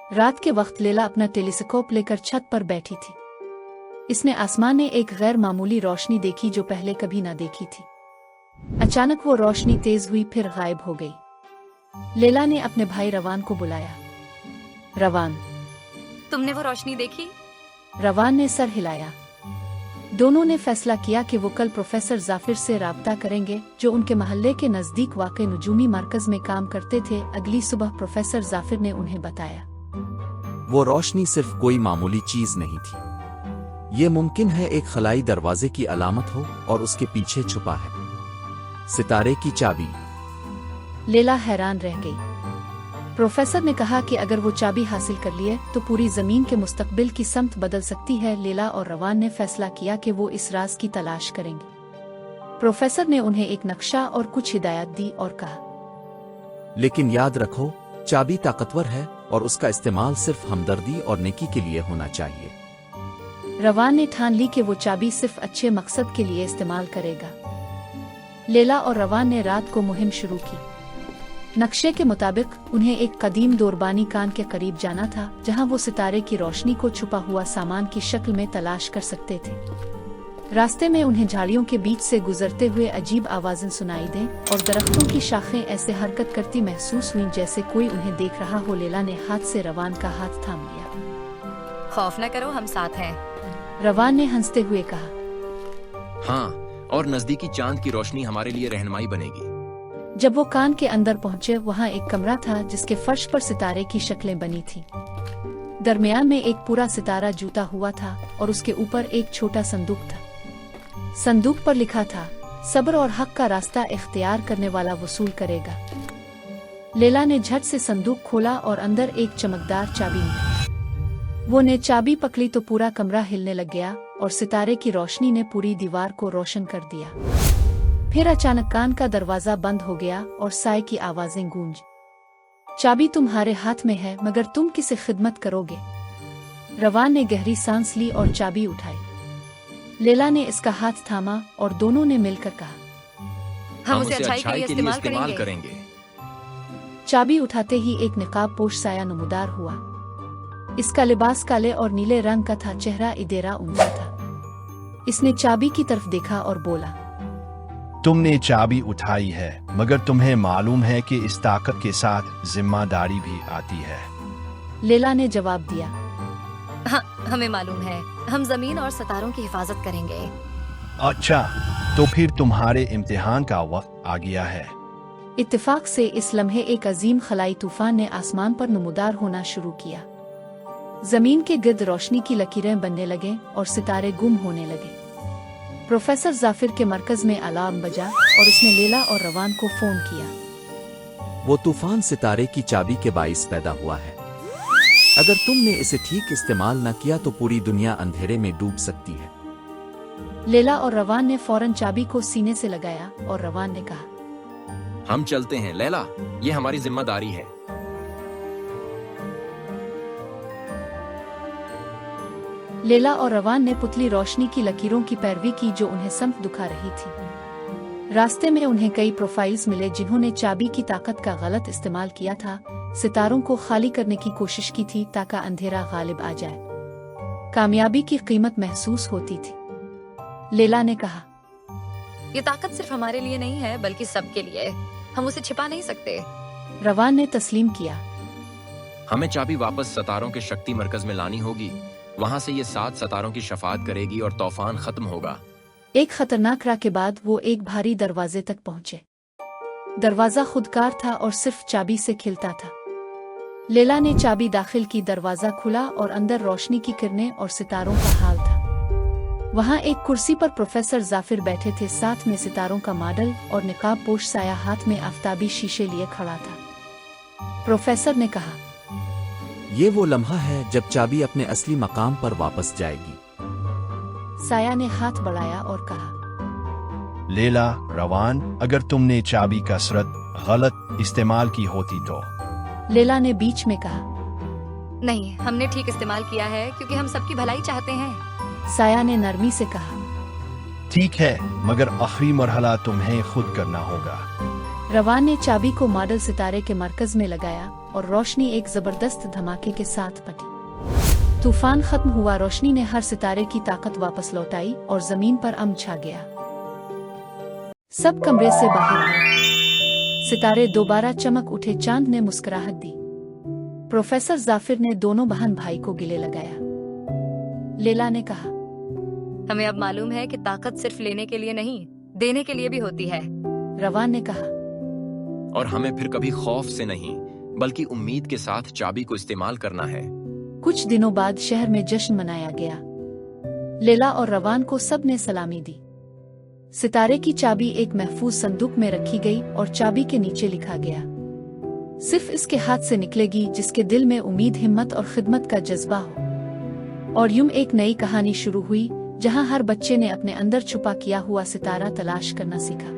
रात के वक्त लैला अपना टेलीस्कोप लेकर छत पर बैठी थी। इसने आसमान में एक गैर मामूली रोशनी देखी जो पहले कभी ना देखी थी। अचानक वो रोशनी तेज हुई फिर गायब हो गई। लैला ने अपने भाई रवान को बुलाया। रवान, तुमने वो रोशनी देखी? रवान ने सर हिलाया। दोनों ने फैसला किया कि वो कल प्रोफेसर जाफिर से राब्ता करेंगे जो उनके मोहल्ले के नजदीक वाक़े नुजूमी मरकज में काम करते थे। अगली सुबह प्रोफेसर जाफिर ने उन्हें बताया, वो रोशनी सिर्फ कोई मामूली चीज नहीं थी। ये मुमकिन है एक खलाई दरवाजे की अलामत हो और उसके पीछे छुपा है सितारे की चाबी। लैला हैरान रह गई। प्रोफेसर ने कहा कि अगर वो चाबी हासिल कर लिए तो पूरी जमीन के मुस्तकबिल की समत बदल सकती है। लैला और रवान ने फैसला किया कि वो इस राज की तलाश करेंगे। प्रोफेसर ने उन्हें एक नक्शा और कुछ हिदायत दी और कहा, लेकिन याद रखो, चाबी ताकतवर है और उसका इस्तेमाल सिर्फ हमदर्दी और नेकी के लिए होना चाहिए। रवान ने ठान ली कि वो चाबी सिर्फ अच्छे मकसद के लिए इस्तेमाल करेगा। लैला और रवान ने रात को मुहिम शुरू की। नक्शे के मुताबिक उन्हें एक कदीम दोरबानी कान के करीब जाना था जहां वो सितारे की रोशनी को छुपा हुआ सामान की शक्ल में तलाश कर सकते थे। रास्ते में उन्हें झाड़ियों के बीच से गुजरते हुए अजीब आवाजें सुनाई दें और दरख्तों की शाखें ऐसे हरकत करती महसूस हुईं जैसे कोई उन्हें देख रहा हो। लैला ने हाथ से रवान का हाथ थाम लिया। खौफ न करो, हम साथ हैं। रवान ने हंसते हुए कहा, हाँ, और नजदीकी चांद की रोशनी हमारे लिए रहनुमाई बनेगी। जब वो कान के अंदर पहुंचे वहां एक कमरा था जिसके फर्श पर सितारे की शक्लें बनी थीं। दरमियान में एक पूरा सितारा जूता हुआ था और उसके ऊपर एक छोटा संदूक था। संदूक पर लिखा था, सब्र और हक का रास्ता इख्तियार करने वाला वसूल करेगा। लैला ने झट से संदूक खोला और अंदर एक चमकदार चाबी निकली। वो ने चाबी पकड़ी तो पूरा कमरा हिलने लग गया और सितारे की रोशनी ने पूरी दीवार को रोशन कर दिया। फिर अचानक कान का दरवाजा बंद हो गया और साए की आवाजें गूंज। चाबी तुम्हारे हाथ में है, मगर तुम किसे खिदमत करोगे? रवान ने गहरी सांस ली और चाबी उठाई। लैला ने इसका हाथ थामा और दोनों ने मिलकर कहा, हम उसे अच्छाई के लिए इस्तेमाल करेंगे। चाबी उठाते ही एक निकाबपोश साया नमूदार हुआ। इसका लिबास काले और नीले रंग का था, चेहरा इदेरा उमदा था। इसने चाबी की तरफ देखा और बोला, तुमने चाबी उठाई है, मगर तुम्हें मालूम है कि इस ताकत के साथ जिम्मेदारी भी आती है। लैला ने जवाब दिया, हाँ, हमें मालूम है। हम जमीन और सितारों की हिफाजत करेंगे। अच्छा, तो फिर तुम्हारे इम्तिहान का वक्त आ गया है। इत्तेफाक से इस लम्हे एक अजीम खलाई तूफान ने आसमान पर नमूदार होना शुरू किया। जमीन के गिर्द रोशनी की लकीरें बनने लगे और सितारे गुम होने लगे। प्रोफेसर जाफिर के मरकज में अलार्म बजा और उसने लैला और रवान को फोन किया। वो तूफान सितारे की चाबी के बाइस पैदा हुआ है। अगर तुमने इसे ठीक इस्तेमाल न किया तो पूरी दुनिया अंधेरे में डूब सकती है। लैला और रवान ने फौरन चाबी को सीने से लगाया और रवान ने कहा, हम चलते हैं लैला, ये हमारी जिम्मेदारी है। लैला और रवान ने पुतली रोशनी की लकीरों की पैरवी की जो उन्हें समत दुखा रही थी। रास्ते में उन्हें कई प्रोफाइल्स मिले जिन्होंने चाबी की ताकत का गलत इस्तेमाल किया था, सितारों को खाली करने की कोशिश की थी ताकि अंधेरा गालिब आ जाए। कामयाबी की कीमत महसूस होती थी। लैला ने कहा, ये ताकत सिर्फ हमारे लिए नहीं है बल्कि सबके लिए। हम उसे छिपा नहीं सकते। रवान ने तस्लीम किया। हमें चाबी वापस सितारों के शक्ति मरकज में लानी होगी। वहां से ये 7 सितारों की शफात करेगी और तूफान खत्म होगा। एक खतरनाक राह के बाद वो एक भारी दरवाजे तक पहुंचे। दरवाजा खुदकार था और सिर्फ चाबी से खिलता था। लैला ने चाबी दाखिल की, दरवाजा खुला और अंदर रोशनी की किरणें और सितारों का हाल था। वहां एक कुर्सी पर प्रोफेसर जाफिर बैठे थे, साथ में सितारों का मॉडल और निकाबपोश साया हाथ में आफताबी शीशे लिए खड़ा था। प्रोफेसर ने कहा, ये वो लम्हा है जब चाबी अपने असली मकाम पर वापस जाएगी। साया ने हाथ बढ़ाया और कहा, लैला, रवान, अगर तुमने चाबी कसरत गलत इस्तेमाल की होती तो। लैला ने बीच में कहा, नहीं, हमने ठीक इस्तेमाल किया है क्योंकि हम सबकी भलाई चाहते हैं। साया ने नरमी से कहा, ठीक है, मगर आखिरी मरहला तुम्हें खुद करना होगा। रवान ने चाबी को मॉडल सितारे के मरकज में लगाया और रोशनी एक जबरदस्त धमाके के साथ फटी। तूफान खत्म हुआ, रोशनी ने हर सितारे की ताकत वापस लौटाई और जमीन पर अमन छा गया। सब कमरे से बाहर आए, सितारे दोबारा चमक उठे, चांद ने मुस्कुराहट दी। प्रोफेसर जाफिर ने दोनों बहन भाई को गले लगाया। लैला ने कहा, हमें अब मालूम है कि ताकत सिर्फ लेने के लिए नहीं, देने के लिए भी होती है। रवान ने कहा, और हमें फिर कभी खौफ से नहीं बल्कि उम्मीद के साथ चाबी को इस्तेमाल करना है। कुछ दिनों बाद शहर में जश्न मनाया गया। लैला और रवान को सब ने सलामी दी। सितारे की चाबी एक महफूज संदूक में रखी गई और चाबी के नीचे लिखा गया, सिर्फ इसके हाथ से निकलेगी जिसके दिल में उम्मीद, हिम्मत और खिदमत का जज्बा हो। और यूं एक नई कहानी शुरू हुई जहां हर बच्चे ने अपने अंदर छुपा किया हुआ सितारा तलाश करना सीखा।